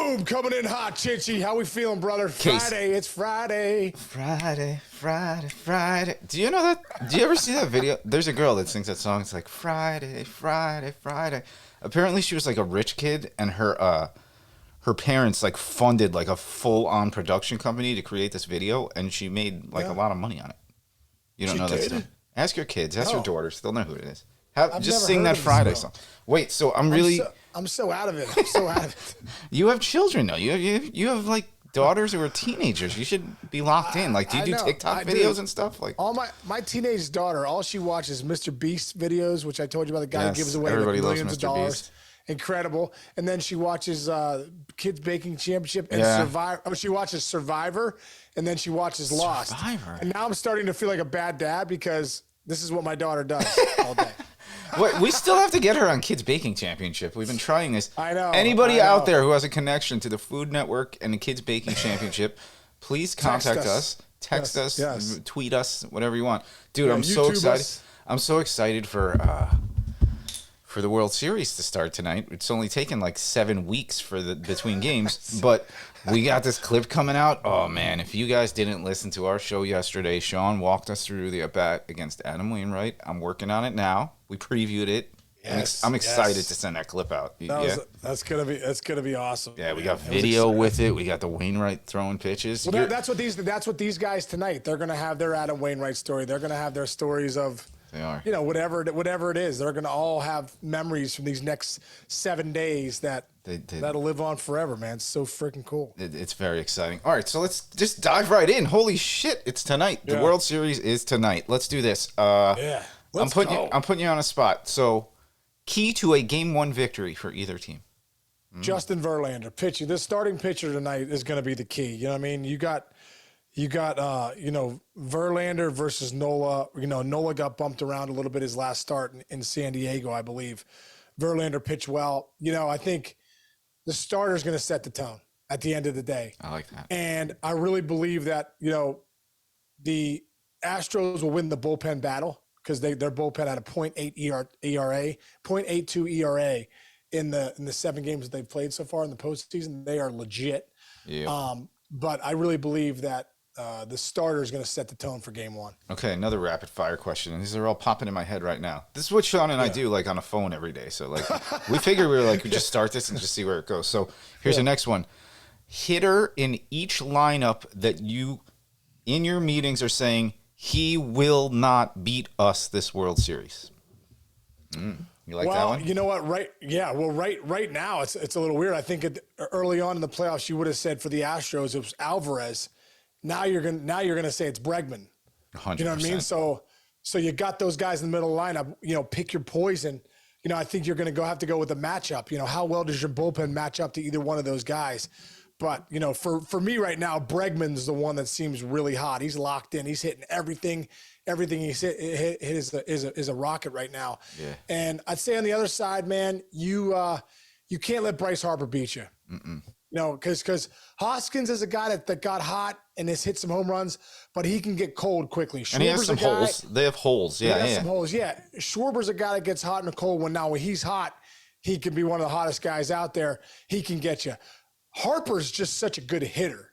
Boom, coming in hot, Chichi. How we feeling, brother? Case. Friday, it's Friday. Friday. Do you know that? Do you ever see that video? There's a girl that sings that song. It's like Friday. Apparently, she was like a rich kid, and her parents like funded like a full-on production company to create this video, and she made like a lot of money on it. You don't know that stuff? Ask your kids. Ask your daughters. They'll know who it is. Just sing that Friday song. Wait, so I'm so out of it. You have children though. You have like daughters who are teenagers. You should be locked in. Like, do you do TikTok videos and stuff? Like, all my teenage daughter, all she watches Mr. Beast videos, which I told you about, the guy who gives away millions of dollars. Beast. Incredible. And then she watches Kids Baking Championship and Survivor. I mean, she watches Survivor, and then she watches Lost. And now I'm starting to feel like a bad dad because this is what my daughter does all day. Wait, we still have to get her on Kids Baking Championship. We've been trying this. I know. Anybody out there who has a connection to the Food Network and the Kids Baking Championship, please contact us. Text us, tweet us, whatever you want. Dude, I'm so excited. I'm so excited for the World Series to start tonight. It's only taken like 7 weeks for the between games, but we got this clip coming out. Oh man, if you guys didn't listen to our show yesterday, Sean walked us through the at-bat against Adam Wainwright. I'm working on it now. We previewed it. I'm excited to send that clip out. That's gonna be awesome. Yeah, we got video with it. We got the Wainwright throwing pitches. Well, that's what these guys tonight. They're gonna have their Adam Wainwright story. They're gonna have their stories of. They are. You know, whatever it is, they're going to all have memories from these next 7 days that'll live on forever, man. It's so freaking cool. It's very exciting. All right, so let's just dive right in. Holy shit, it's tonight. The World Series is tonight. Let's do this. I'm putting you on a spot. So, key to a Game 1 victory for either team. Justin Verlander pitching. This starting pitcher tonight is going to be the key. You know what I mean? You got Verlander versus Nola. You know, Nola got bumped around a little bit his last start in San Diego, I believe. Verlander pitched well. You know, I think the starter's going to set the tone at the end of the day. I like that. And I really believe that, you know, the Astros will win the bullpen battle because their bullpen had a .8 ERA, .82 ERA in the 7 games that they've played so far in the postseason. They are legit. Yeah. But I really believe that the starter is going to set the tone for Game 1. Okay, another rapid fire question, and these are all popping in my head right now. This is what Sean and I do, like on a phone every day. So, like, we figured we just start this and just see where it goes. So, here's the next one: hitter in each lineup that you, in your meetings, are saying he will not beat us this World Series. You like that one? You know what? Right now it's a little weird. I think early on in the playoffs, you would have said for the Astros it was Alvarez. Now you're gonna say it's Bregman. 100%. You know what I mean? So you got those guys in the middle of the lineup. You know, pick your poison. You know, I think you're gonna have to go with a matchup. You know, how well does your bullpen match up to either one of those guys? But you know, for me right now, Bregman's the one that seems really hot. He's locked in. He's hitting everything. Everything he's hit is a rocket right now. Yeah. And I'd say on the other side, man, you can't let Bryce Harper beat you. You know, because Hoskins is a guy that got hot and has hit some home runs, but he can get cold quickly. And he has some holes. They have holes. Yeah, some holes. Yeah. Schwarber's a guy that gets hot in a cold one. Now, when he's hot, he can be one of the hottest guys out there. He can get you. Harper's just such a good hitter,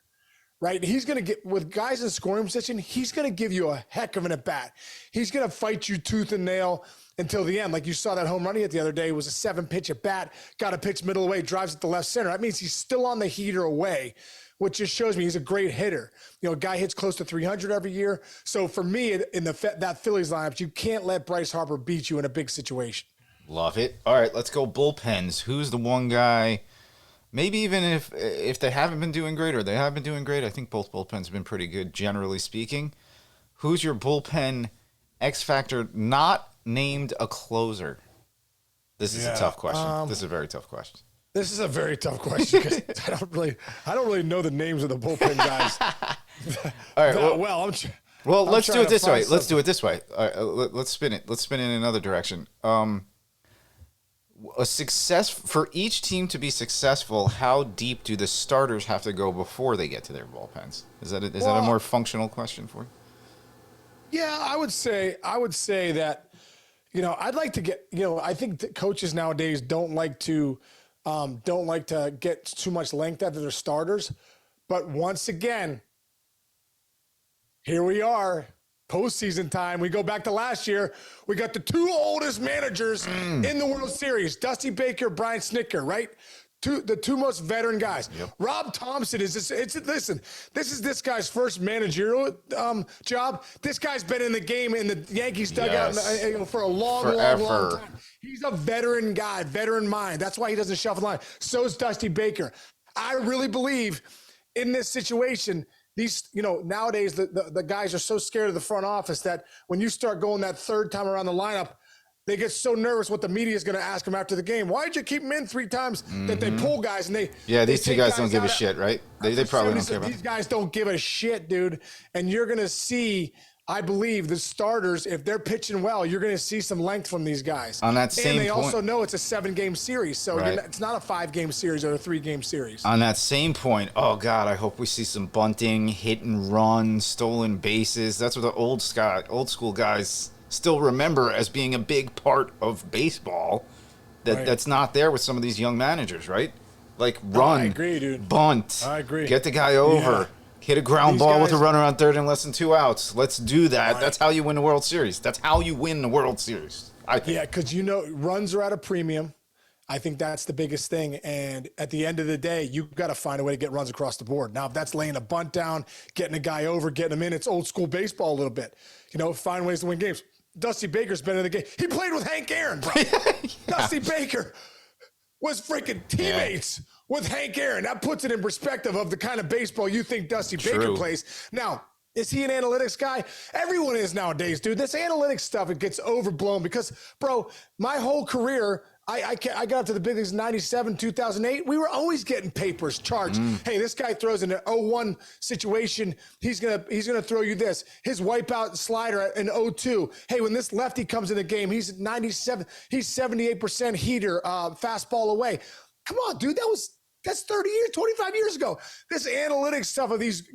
right? He's going to get, with guys in scoring position, he's going to give you a heck of an at-bat. He's going to fight you tooth and nail until the end. Like you saw that home run he hit the other day, it was a 7-pitch at-bat, got a pitch middle away, drives it to left center. That means he's still on the heater away, which just shows me he's a great hitter. You know, a guy hits close to 300 every year. So for me, in that Phillies lineup, you can't let Bryce Harper beat you in a big situation. Love it. All right, let's go bullpens. Who's the one guy, maybe even if they haven't been doing great or they have been doing great, I think both bullpens have been pretty good, generally speaking. Who's your bullpen X factor not named a closer? This is a tough question. This is a very tough question. This is a very tough question because I don't really know the names of the bullpen guys. All right. Let's do it this way. Let's do it this way. All right, let's spin it. Let's spin it in another direction. A success for each team to be successful, how deep do the starters have to go before they get to their bullpens? Is that a more functional question for you? Yeah, I would say that, you know, I'd like to get, you know, I think that coaches nowadays don't like to don't like to get too much length out of their starters. But once again, here we are, postseason time. We go back to last year. We got the two oldest managers in the World Series, Dusty Baker, Brian Snitker, right? The two most veteran guys. Yep. Rob Thompson is listen, this is this guy's first managerial job. This guy's been in the game in the Yankees dugout for a long time. He's a veteran guy, veteran mind. That's why he doesn't shuffle the line. So is Dusty Baker. I really believe in this situation, these, nowadays the guys are so scared of the front office that when you start going that third time around the lineup, they get so nervous what the media is going to ask them after the game. Why did you keep them in 3 times that they pull guys? And these two guys don't give a shit, right? They probably don't care about these guys don't give a shit, dude. And you're going to see, I believe, the starters, if they're pitching well, you're going to see some length from these guys. On that same point. And they point, also know it's a 7-game series, so it's not a 5-game series or a 3-game series. On that same point, oh, God, I hope we see some bunting, hit and run, stolen bases. That's what the old school guys still remember as being a big part of baseball that's not there with some of these young managers, right? Like run, I agree, dude. Bunt, I agree. Get the guy over, hit a ground ball with a runner on third and less than 2 outs. Let's do that. Right. That's how you win the World Series. That's how you win the World Series, I think. Yeah, because runs are at a premium. I think that's the biggest thing. And at the end of the day, you've got to find a way to get runs across the board. Now, if that's laying a bunt down, getting a guy over, getting him in, it's old school baseball a little bit. Find ways to win games. Dusty Baker's been in the game. He played with Hank Aaron, bro. Dusty Baker was freaking teammates with Hank Aaron. That puts it in perspective of the kind of baseball you think Dusty Baker plays. Now, is he an analytics guy? Everyone is nowadays, dude. This analytics stuff, it gets overblown because, bro, my whole career, I got up to the big leagues in 97, 2008. We were always getting papers, charts. Hey, this guy throws in an 0-1 situation. He's gonna throw you this. His wipeout slider in 0-2. Hey, when this lefty comes in the game, he's 97. He's 78% heater, fastball away. Come on, dude. That's 30 years, 25 years ago. This analytics stuff of these,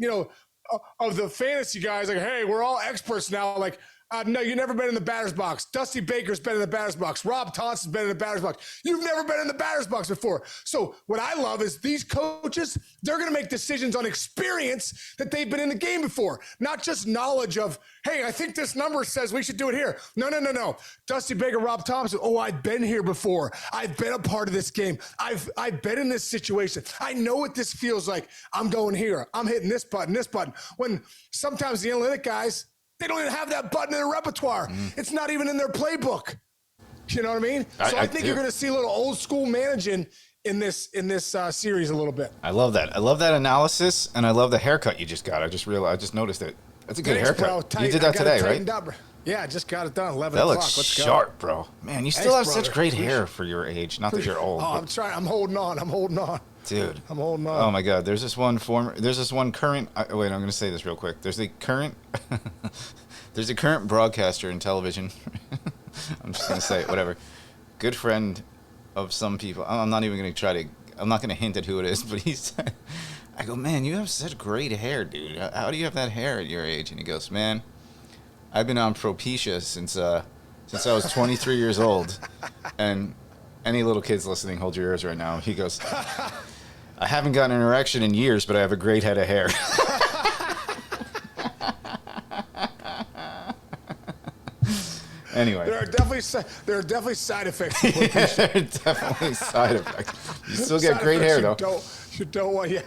of the fantasy guys, like, hey, we're all experts now. Like, no, you've never been in the batter's box. Dusty Baker's been in the batter's box. Rob Thompson's been in the batter's box. You've never been in the batter's box before. So what I love is these coaches, they're going to make decisions on experience that they've been in the game before, not just knowledge of, hey, I think this number says we should do it here. No. Dusty Baker, Rob Thompson, I've been here before. I've been a part of this game. I've been in this situation. I know what this feels like. I'm going here. I'm hitting this button. When sometimes the analytic guys, they don't even have that button in their repertoire. It's not even in their playbook. You know what I mean? So I think you're going to see a little old school managing in this series a little bit. I love that. I love that analysis, and I love the haircut you just got. I just noticed it. That's a good haircut. You did that today, right? Yeah, I just got it done. 11 o'clock. That looks sharp, bro. Man, you still have such great hair for your age. Not that you're old. I'm trying. I'm holding on. Dude, I'm holding on. Oh my God, there's this one current. Wait, I'm going to say this real quick. There's a current broadcaster in television. I'm just going to say it, whatever. Good friend of some people. I'm not even going to I'm not going to hint at who it is, but I go, man, you have such great hair, dude. How do you have that hair at your age? And he goes, man, I've been on Propecia since I was 23 years old. And any little kids listening, hold your ears right now. He goes, I haven't gotten an erection in years, but I have a great head of hair. Anyway, there are definitely side effects. There are definitely side effects. You still get great hair, though. You don't want, yeah.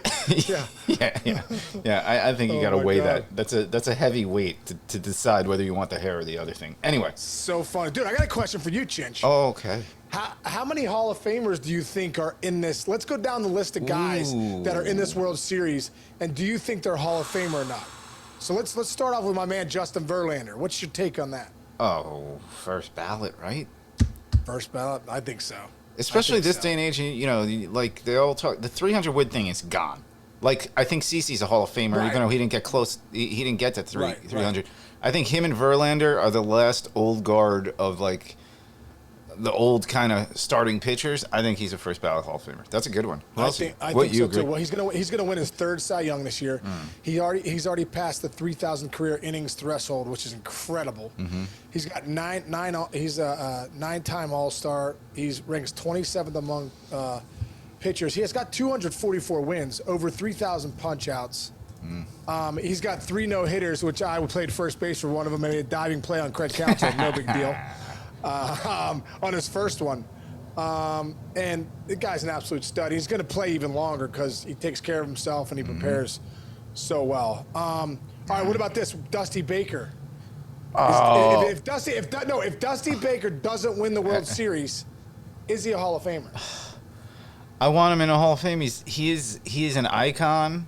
I think you got to weigh that. That's a heavy weight to decide whether you want the hair or the other thing. Anyway, so funny, dude. I got a question for you, Chinch. Oh, okay. How many Hall of Famers do you think are in this? Let's go down the list of guys that are in this World Series, and do you think they're Hall of Famer or not? So let's start off with my man Justin Verlander. What's your take on that? Oh, first ballot, right? First ballot, I think so. Especially this day and age, like they all talk. The 300 win thing is gone. Like I think CeCe's a Hall of Famer, even though he didn't get close. He didn't get to 300. Right. I think him and Verlander are the last old guard of like the old kind of starting pitchers. I think he's a first ballot Hall of Famer. That's a good one. I think so too. Well, he's gonna win his third Cy Young this year. He's already passed the 3,000 career innings threshold, which is incredible. He's got nine. He's a 9-time All-Star. He's ranks 27th among pitchers. He has got 244 wins, over 3,000 punch-outs. He's got 3 no-hitters, which I played first base for one of them, and a diving play on Craig Counsell, no big deal, on his first one. And the guy's an absolute stud. He's going to play even longer because he takes care of himself and he prepares so well. All right, what about this? Dusty Baker. If Dusty Baker doesn't win the World Series, is he a Hall of Famer? I want him in a Hall of Fame. He is an icon.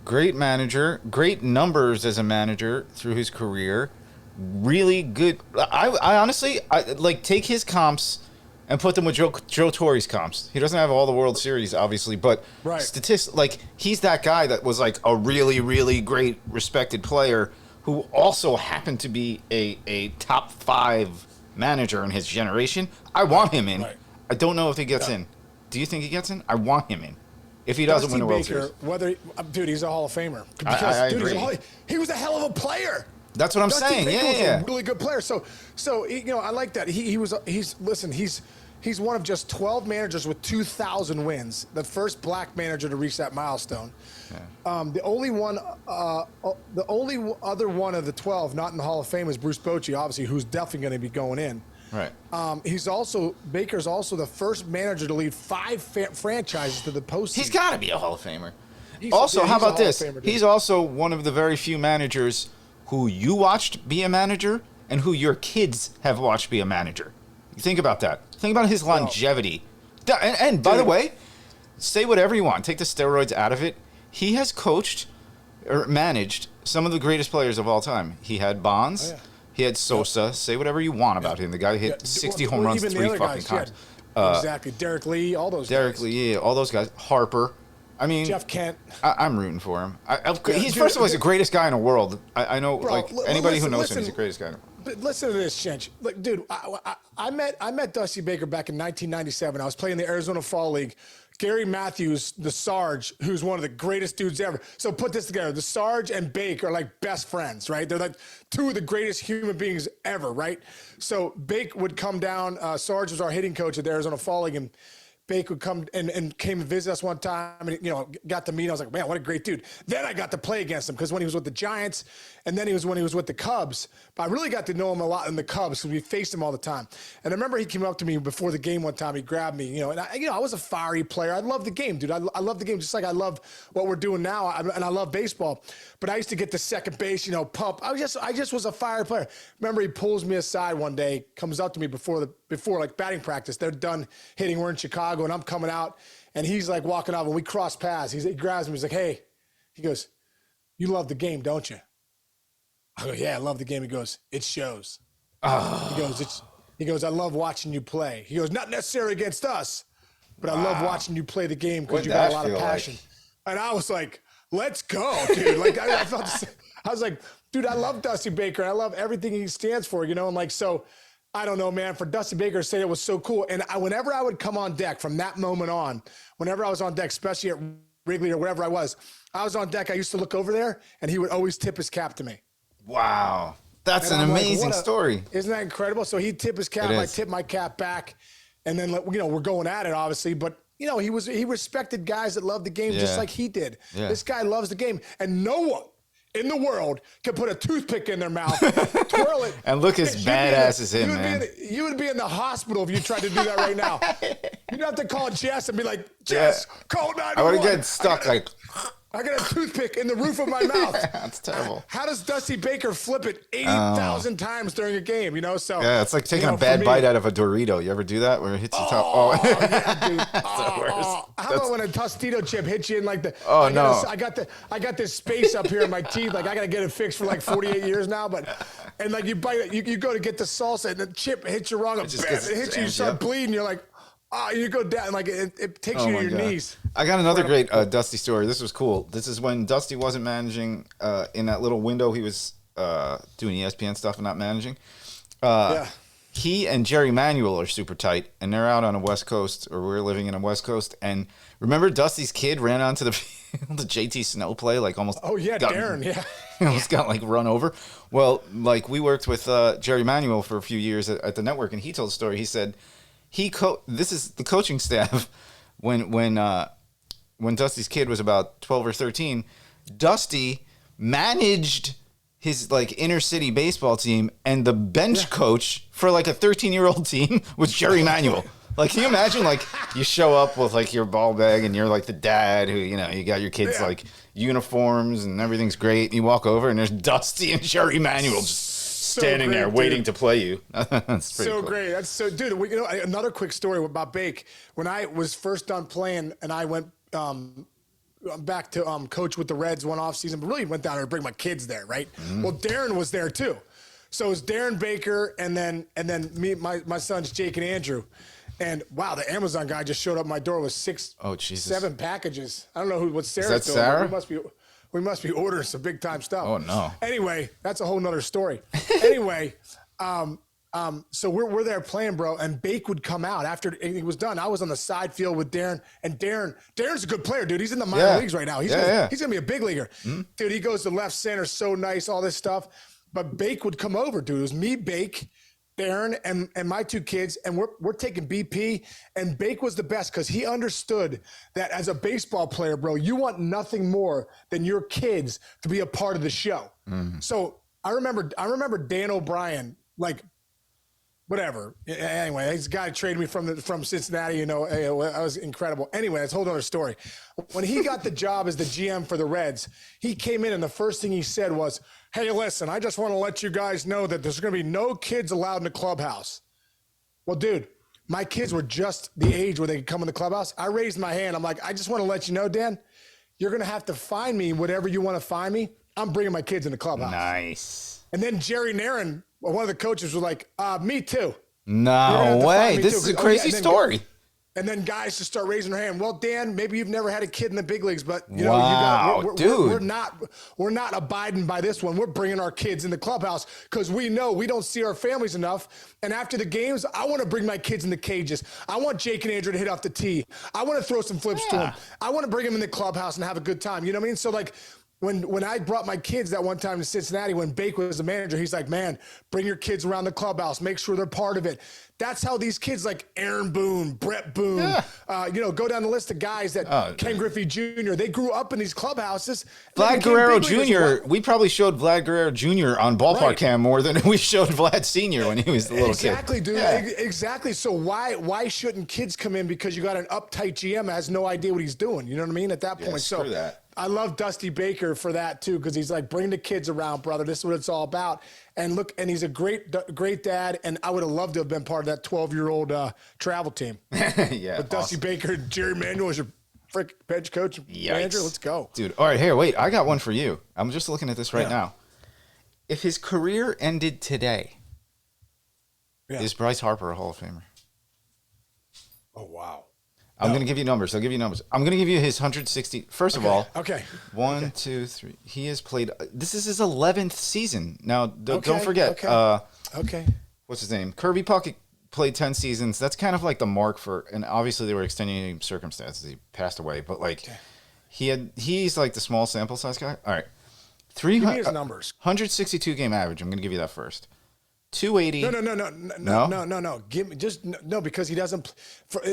Great manager, great numbers as a manager through his career. Really good. I honestly like take his comps and put them with Joe Torre's comps. He doesn't have all the World Series, obviously, but like he's that guy that was like a really, really great, respected player who also happened to be a top 5 manager in his generation. I want him in. Right. I don't know if he gets in. Do you think he gets in? I want him in. If he doesn't win the World Series. Dude, he's a Hall of Famer. Because, I agree. He was a hell of a player. That's what I'm saying. Baker was a really good player. So I like that. He's one of just 12 managers with 2,000 wins. The first black manager to reach that milestone. Yeah. The only other one of the 12 not in the Hall of Fame is Bruce Bochy, obviously, who's definitely going to be going in. Right. Baker's also the first manager to lead 5 franchises to the postseason. He's got to be a Hall of Famer. How about this? He's also one of the very few managers who you watched be a manager and who your kids have watched be a manager. Think about that. Think about his longevity. And by the way, say whatever you want. Take the steroids out of it. He has coached or managed some of the greatest players of all time. He had Bonds. Oh, yeah. He had Sosa. Say whatever you want about him. The guy hit 60 home runs 3 fucking times. Exactly. Derek Lee, all those guys. All those guys. Harper. I mean, Jeff Kent. I'm rooting for him. First of all, he's the greatest guy in the world. I know, anybody who knows him, he's the greatest guy. But listen to this, Chench. Look, dude, I met Dusty Baker back in 1997. I was playing the Arizona Fall League. Gary Matthews, the Sarge, who's one of the greatest dudes ever. So put this together. The Sarge and Bake are like best friends, right? They're like 2 of the greatest human beings ever, right? So Bake would come down. Sarge was our hitting coach at the Arizona Fall League, and Bake would come and came to visit us one time and, got to meet. I was like, man, what a great dude. Then I got to play against him because when he was with the Giants and then when he was with the Cubs, but I really got to know him a lot in the Cubs because we faced him all the time. And I remember he came up to me before the game one time. He grabbed me, and I was a fiery player. I love the game, dude. I love the game just like I love what we're doing now, and I love baseball. But I used to get to second base, pump. I just was a fiery player. Remember, he pulls me aside one day, comes up to me before like batting practice. They're done hitting. We're in Chicago, and I'm coming out, and he's like walking off, and we cross paths. He grabs me. He's like, hey, he goes, you love the game, don't you? I go, yeah, I love the game. He goes, it shows. Oh. He goes, I love watching you play. He goes, not necessarily against us, but I love watching you play the game because you got a lot of passion. Like? And I was like, let's go, dude. Like I was like, dude, I love Dusty Baker. I love everything he stands for, and so I don't know, man, for Dusty Baker to say it was so cool. And whenever I would come on deck from that moment on, whenever I was on deck, especially at Wrigley or wherever I was on deck, I used to look over there and he would always tip his cap to me. Wow. That's an amazing story. Isn't that incredible? So he'd tip his cap, I tip my cap back, and then we're going at it, obviously, but he respected guys that loved the game just like he did. Yeah. This guy loves the game, and no one in the world can put a toothpick in their mouth, twirl it, and look as badass as him, man. You would be in the hospital if you tried to do that right now. You'd have to call Jess and be like, Jess, call 911. I would get stuck I got a toothpick in the roof of my mouth. That's terrible. How does Dusty Baker flip it 80,000 times during a game, So yeah, it's like taking a bad bite out of a Dorito. You ever do that where it hits your top? Yeah, dude. How about when a Tostito chip hits you in like the? Oh no! I got this space up here in my teeth. Like I got to get it fixed for like 48 years now. And like you bite it, you go to get the salsa, and the chip hits you wrong. It hits you, you start bleeding. You're like. You go down, like it takes you to your knees. I got another great Dusty story. This was cool. This is when Dusty wasn't managing in that little window. He was doing ESPN stuff and not managing. He and Jerry Manuel are super tight, and they're out on the West Coast, or we're living in the West Coast. And remember, Dusty's kid ran onto the field, the JT Snow play, like almost. Oh yeah, Darren, yeah. Almost got like run over. Well, like we worked with Jerry Manuel for a few years at the network, and he told the story. He said. This is the coaching staff when Dusty's kid was about 12 or 13, Dusty managed his like inner city baseball team, and the bench coach for like a 13-year-old team was Jerry Manuel. Like, can you imagine, like, you show up with like your ball bag and you're like the dad who, you know, you got your kids like uniforms and everything's great, and you walk over and there's Dusty and Jerry Manuel just standing there waiting to play you. That's pretty cool. Great. That's so, dude. Another quick story about Bake. When I was first done playing and I went back to coach with the Reds one off season, but really went down there to bring my kids there, right? Well, Darren was there too. So it was Darren Baker and then me, my sons Jake and Andrew. And wow, the Amazon guy just showed up at my door with 7 packages. I don't know what Sarah's doing. Is that Sarah? We must be ordering some big time stuff. Oh no. Anyway, that's a whole nother story. Anyway, so we're there playing, bro, and Bake would come out after anything was done. I was on the side field with Darren, and Darren's a good player, dude. He's in the minor leagues right now. He's gonna be a big leaguer. Dude, he goes to left center, so nice, all this stuff. But Bake would come over, dude. It was me, Bake, Darren, and my 2 kids, and we're taking BP, and Bake was the best because he understood that as a baseball player, bro, you want nothing more than your kids to be a part of the show. So I remember Dan O'Brien, like, whatever. Anyway, this guy traded me from Cincinnati. You know, I was incredible. Anyway, that's a whole other story. When he got the job as the GM for the Reds, he came in and the first thing he said was, "Hey, listen, I just want to let you guys know that there's going to be no kids allowed in the clubhouse." Well, dude, my kids were just the age where they could come in the clubhouse. I raised my hand. I'm like, "I just want to let you know, Dan, you're going to have to find me whatever you want to find me. I'm bringing my kids in the clubhouse." Nice. And then Jerry Narin, one of the coaches, was like, "Me too." No way. This is a crazy story. And then guys just start raising their hand. Well, Dan, maybe you've never had a kid in the big leagues, but you know, dude, we're not abiding by this one. We're bringing our kids in the clubhouse because we know we don't see our families enough. And after the games, I want to bring my kids in the cages. I want Jake and Andrew to hit off the tee. I want to throw some flips to them. I want to bring them in the clubhouse and have a good time. You know what I mean? So like, when I brought my kids that one time to Cincinnati, when Bake was the manager, he's like, "Man, bring your kids around the clubhouse. Make sure they're part of it." That's how these kids like Aaron Boone, Brett Boone, go down the list of guys that Ken Griffey Jr., they grew up in these clubhouses. Vlad Guerrero Jr., we probably showed Vlad Guerrero Jr. on ballpark cam more than we showed Vlad Sr. when he was the little kid. Exactly, dude. Yeah. Exactly. So why shouldn't kids come in because you got an uptight GM that has no idea what he's doing? You know what I mean? At that point. Screw that. I love Dusty Baker for that too, because he's like, bring the kids around, brother. This is what it's all about. And look, and he's a great dad. And I would have loved to have been part of that 12-year-old travel team. Yeah, with Dusty Baker, Jerry Manuel as your frick bench coach manager. Let's go, dude. All right, here, wait. I got one for you. I'm just looking at this right now. If his career ended today, is Bryce Harper a Hall of Famer? Oh wow. I'm going to give you numbers. I'll give you numbers. I'm going to give you his 160. First of all, 1, 2, 3. He has played. This is his 11th season. Now, don't forget. What's his name? Kirby Puckett played 10 seasons. That's kind of like the mark for. And obviously, they were extenuating circumstances. He passed away, but like, he's like the small sample size guy. All right, 300. Give me his numbers. 162 game average. I'm going to give you that first. 280. No. Give me because he doesn't.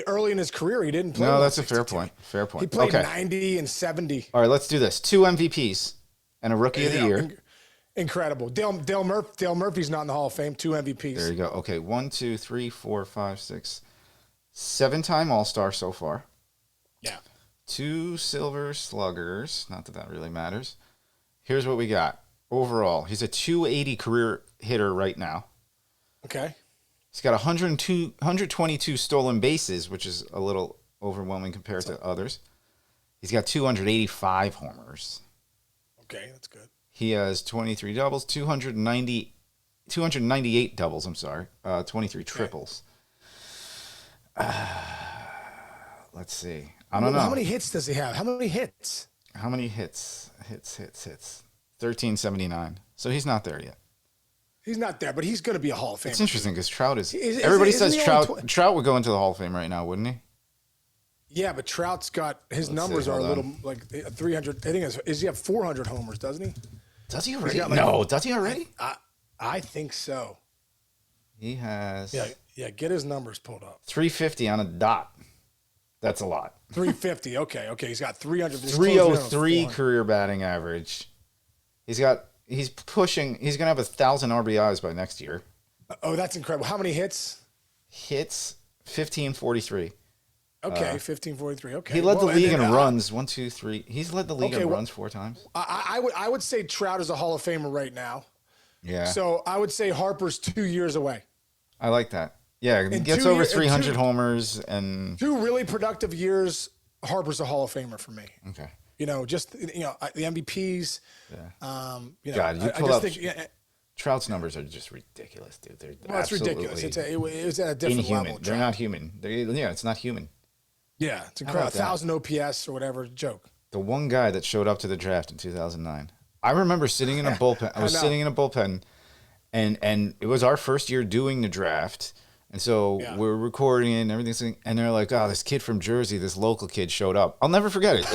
Early in his career, he didn't play. No, that's a fair point. Fair point. He played 90 and 70. All right, let's do this. 2 MVPs and a Rookie of the Year. Incredible. Dale Murphy's not in the Hall of Fame. 2 MVPs. There you go. Okay, 1, 2, 3, 4, 5, 6, 7-time All-Star so far. Yeah. 2 Silver Sluggers. Not that really matters. Here's what we got. Overall, he's a 280 career hitter right now. Okay. He's got 122 stolen bases, which is a little overwhelming compared to others. He's got 285 homers. Okay, that's good. He has 23 doubles, 298 doubles, 23 triples. Let's see. I don't know. How many hits does he have? How many hits? Hits. 1379. So he's not there yet. He's not there, but he's going to be a Hall of Famer. It's interesting because Trout is everybody says Trout would go into the Hall of Fame right now, wouldn't he? Yeah, but Trout's got his numbers are a little like 300. I think is he have 400 homers, doesn't he? Does he already? No, does he already? I think so. He has. Yeah. Get his numbers pulled up. 350 on a dot. That's a lot. 350. Okay. He's got 300. 303 career batting average. He's going to have 1,000 RBIs by next year. Oh, that's incredible. How many hits? Hits 1543. Okay, 1543. Okay. He led the league in runs. 1, 2, 3. He's led the league in runs 4 times. I would say Trout is a Hall of Famer right now. Yeah. So I would say Harper's 2 years away. I like that. Yeah, he gets over 300 homers and 2 really productive years. Harper's a Hall of Famer for me. Okay. Just the MVPs. Yeah. God, you pull up. Trout's numbers are just ridiculous, dude. They're it's ridiculous. It's at a different level. They're not human. It's not human. Yeah, it's incredible. 1,000 OPS or whatever. Joke. The one guy that showed up to the draft in 2009. I remember sitting in a bullpen. I was sitting in a bullpen, and it was our first year doing the draft. And so we're recording and everything, and they're like, "Oh, this kid from Jersey, this local kid showed up." I'll never forget it.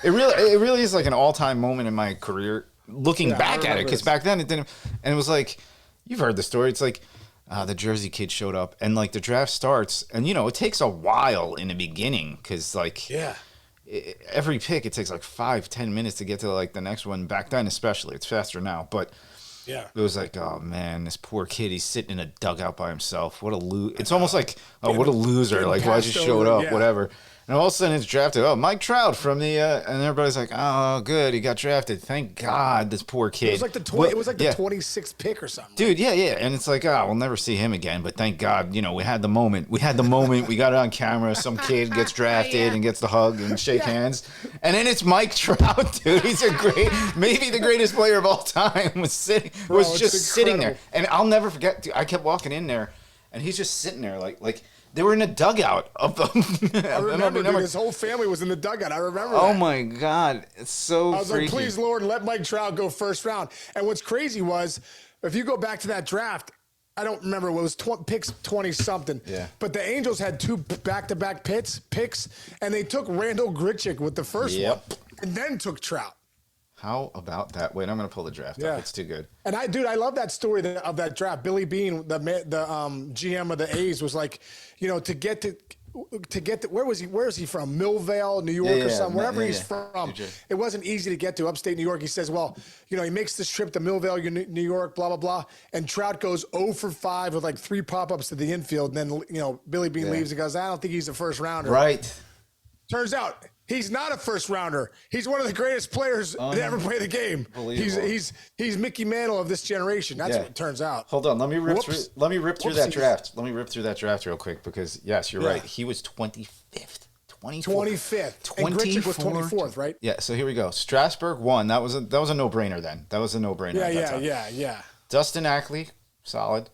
It really is like an all-time moment in my career. Looking back at it, because back then it didn't, and it was like, you've heard the story. It's like the Jersey kid showed up, and like the draft starts, and it takes a while in the beginning because like every pick it takes like 5-10 minutes to get to like the next one. Back then, especially, it's faster now, but. Yeah, it was like, oh man, this poor kid, he's sitting in a dugout by himself. What a it's almost like, oh, what a loser. Like, why just showed up, whatever. And all of a sudden it's drafted. Oh, Mike Trout from the and everybody's like, oh, good, he got drafted. Thank God, this poor kid. It was like the 26th pick or something. Dude, yeah. And it's like, we'll never see him again. But thank God, we had the moment. We got it on camera. Some kid gets drafted and gets the hug and shake hands. And then it's Mike Trout, dude. He's maybe the greatest player of all time. Was just sitting there. And I'll never forget. Dude, I kept walking in there, and he's just sitting there like. They were in a dugout of them. I remember, dude, his whole family was in the dugout. I remember that. Oh, my God. It's so I was freaky. like, please, Lord, let Mike Trout go first round. And what's crazy was, if you go back to that draft, I don't remember. It was picks 20-something. Yeah. But the Angels had 2 back-to-back picks, and they took Randall Grichuk with the first one, and then took Trout. How about that? Wait, I'm going to pull the draft up. It's too good. And I love that story of that draft. Billy Beane, the GM of the A's, was like, to get to where is he from? Millvale, New York, or something, wherever he's from. It wasn't easy to get to upstate New York. He says, well, he makes this trip to Millvale, New York, blah, blah, blah. And Trout goes 0 for 5 with like 3 pop-ups to the infield. And then, Billy Beane leaves and goes, I don't think he's a first rounder. Right. Turns out he's not a first rounder. He's one of the greatest players to ever play the game. He's Mickey Mantle of this generation. That's what it turns out. Hold on, let me rip through that draft. Let me rip through that draft real quick because yes, you're right. He was 25th. 25th. And Grichuk was 24th, right? Yeah, so here we go. Strasburg won. That was a no-brainer then. That was a no-brainer. Yeah. Dustin Ackley, solid.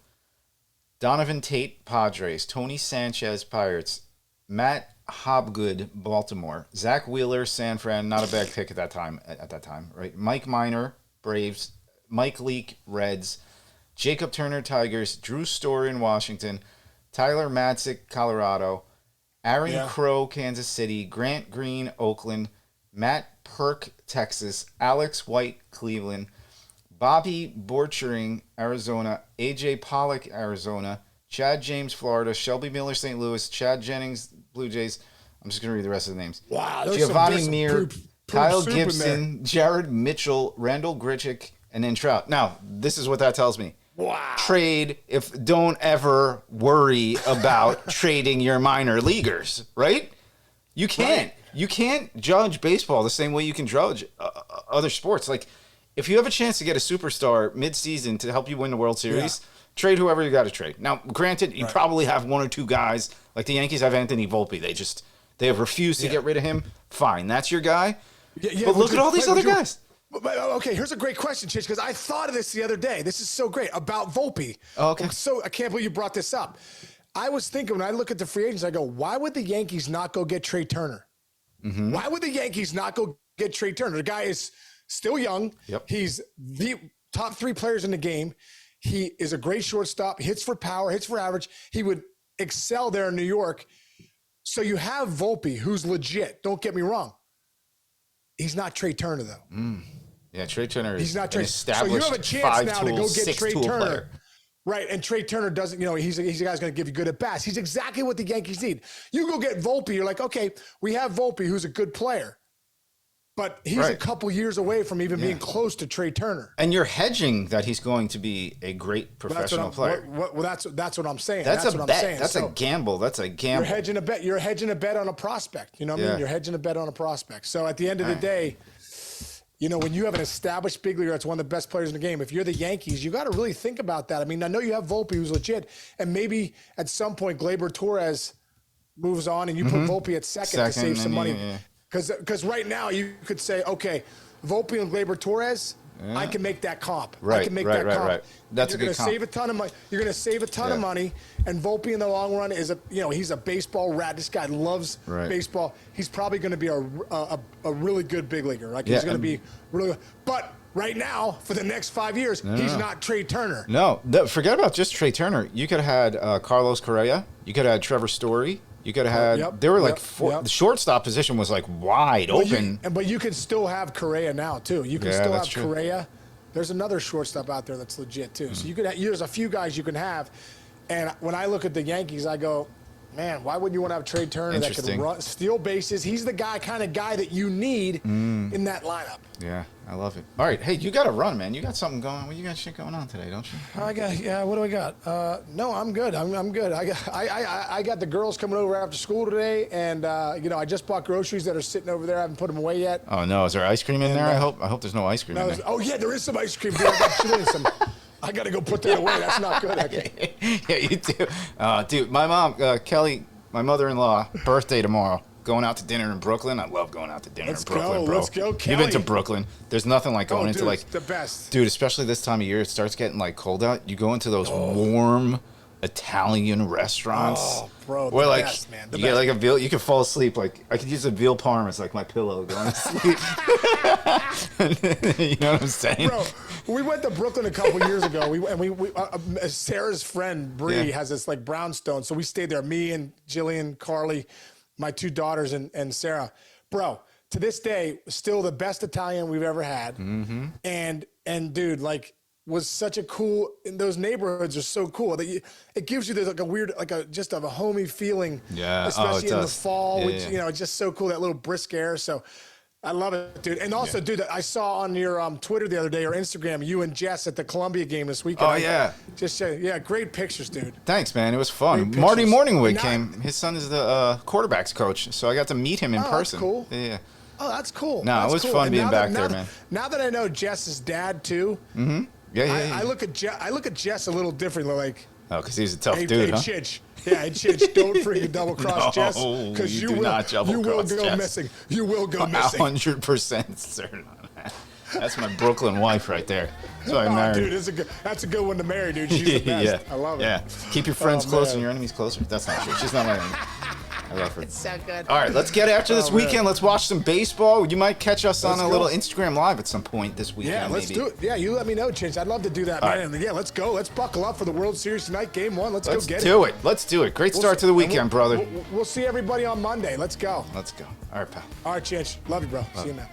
Donovan Tate, Padres. Tony Sanchez, Pirates. Matt Hobgood, Baltimore. Zach Wheeler, San Fran, not a bad pick at that time, right? Mike Minor, Braves. Mike Leake, Reds. Jacob Turner, Tigers. Drew Story in Washington. Tyler Matzik, Colorado. Aaron Crow, Kansas City. Grant Green, Oakland. Matt Perk, Texas. Alex White, Cleveland. Bobby Borchering, Arizona. AJ Pollock, Arizona. Chad James, Florida. Shelby Miller, St. Louis. Chad Jennings, Blue Jays. I'm just going to read the rest of the names. Wow. Giovanni Meir, Kyle Gibson, Jared Mitchell, Randall Grichuk, and then Trout. Now, this is what that tells me. Wow. Don't ever worry about trading your minor leaguers, right? You can't. Right. You can't judge baseball the same way you can judge other sports. Like, if you have a chance to get a superstar mid-season to help you win the World Series, trade whoever you got to trade. Now, granted, you probably have 1 or 2 guys. Like the Yankees have Anthony Volpe. They have refused to get rid of him. Fine, that's your guy. But look at all these other guys. Okay, here's a great question, Chich, because I thought of this the other day. This is so great about Volpe. Oh, okay. So I can't believe you brought this up. I was thinking when I look at the free agents, I go, why would the Yankees not go get Trey Turner? Mm-hmm. Why would the Yankees not go get Trey Turner? The guy is still young. Yep. He's the top 3 players in the game. He is a great shortstop, hits for power, hits for average. He would excel there in New York. So you have Volpe, who's legit. Don't get me wrong. He's not Trey Turner, though. Yeah, Trey Turner is not Trey. an established so you have a chance now to go get Trey Turner. Player. Right, and Trey Turner doesn't, he's a guy's going to give you good at bats. He's exactly what the Yankees need. You go get Volpe, you're like, okay, we have Volpe, who's a good player, but he's a couple years away from even being close to Trey Turner. And you're hedging that he's going to be a great professional player. That's what I'm saying. That's a what bet. I'm saying. That's a gamble. That's a gamble. You're hedging a bet. You're hedging a bet on a prospect. You know what I mean? You're hedging a bet on a prospect. So at the end of the day, when you have an established big leaguer that's one of the best players in the game, if you're the Yankees, you got to really think about that. I mean, I know you have Volpe, who's legit, and maybe at some point Gleyber Torres moves on and you put Volpe at second to save some money. Because right now you could say, okay, Volpe and Gleyber Torres, I can make that comp. I can make that comp. Right. That's a good comp. Save a ton of money. You're going to save a ton of money, and Volpe in the long run is he's a baseball rat. This guy loves baseball. He's probably going to be a really good big leaguer. Like he's going to be really good. But right now, for the next 5 years, he's not Trey Turner. No, forget about just Trey Turner. You could have had Carlos Correa. You could have had Trevor Story. You could have had. There were like four. The shortstop position was like wide open. But you can still have Correa now too. You can still have Correa. There's another shortstop out there that's legit too. So you could. There's a few guys you can have. And when I look at the Yankees, I go, man, why wouldn't you want to have Trey Turner that can steal bases? He's the kind of guy that you need in that lineup. Yeah, I love it. All right, hey, you got to run, man. You got something going. Well, you got shit going on today, don't you? What do I got? No, I'm good. I'm good. I got the girls coming over after school today, and I just bought groceries that are sitting over there. I haven't put them away yet. Oh no, is there ice cream in there? I hope there's no ice cream in there. Oh yeah, there is some ice cream. Dude, I got to go put that away. That's not good. Yeah, you do. Dude, my mom, Kelly, my mother-in-law, birthday tomorrow. Going out to dinner in Brooklyn. I love going out to dinner in Brooklyn, bro. Let's go, Kelly. You've been to Brooklyn. There's nothing like going into the best. Dude, especially this time of year, it starts getting like cold out. You go into those warm Italian restaurants. Oh, bro, where like best, man. You get like a veal. You can fall asleep. Like I could use a veal parm as like my pillow going to sleep. You know what I'm saying? Bro, we went to Brooklyn a couple years ago. Sarah's friend Bree has this like brownstone, so we stayed there. Me and Jillian, Carly, my two daughters, and Sarah. Bro, to this day, still the best Italian we've ever had. Mm-hmm. And dude, like, was such a cool. And those neighborhoods are so cool that it gives you like a weird, just of a homey feeling. Yeah, especially in the fall, which it's just so cool, that little brisk air. So I love it, dude. And also, dude, I saw on your Twitter the other day or Instagram, you and Jess at the Columbia game this weekend. Oh, yeah. Great pictures, dude. Thanks, man. It was fun. Marty Morningwood came. His son is the quarterback's coach, so I got to meet him in person. That's cool. Yeah. Oh, that's cool. No, it was fun being back there, man. Now that I know Jess's dad, too, I look at Jess a little differently, like. Oh, because he's a tough dude, huh? Chich. Yeah, Chich, don't freaking double-cross Jess, because you will go missing. You will go missing. 100% certain on that. That's my Brooklyn wife right there. That's why I married. Dude, that's a good one to marry, dude. She's the best. I love it. Yeah. Keep your friends close and your enemies closer. That's not true. She's not my enemy. I love her. It's so good. All right, let's get after this weekend. Let's watch some baseball. You might catch us on a little Instagram Live at some point this weekend. Yeah, let's do it. Yeah, you let me know, Chich. I'd love to do that, man. Right. Yeah, let's go. Let's buckle up for the World Series tonight, Game 1. Let's go get it. Let's do it. Great start to the weekend, brother. We'll see everybody on Monday. Let's go. Let's go. All right, pal. All right, Chich. Love you, bro. See you, man.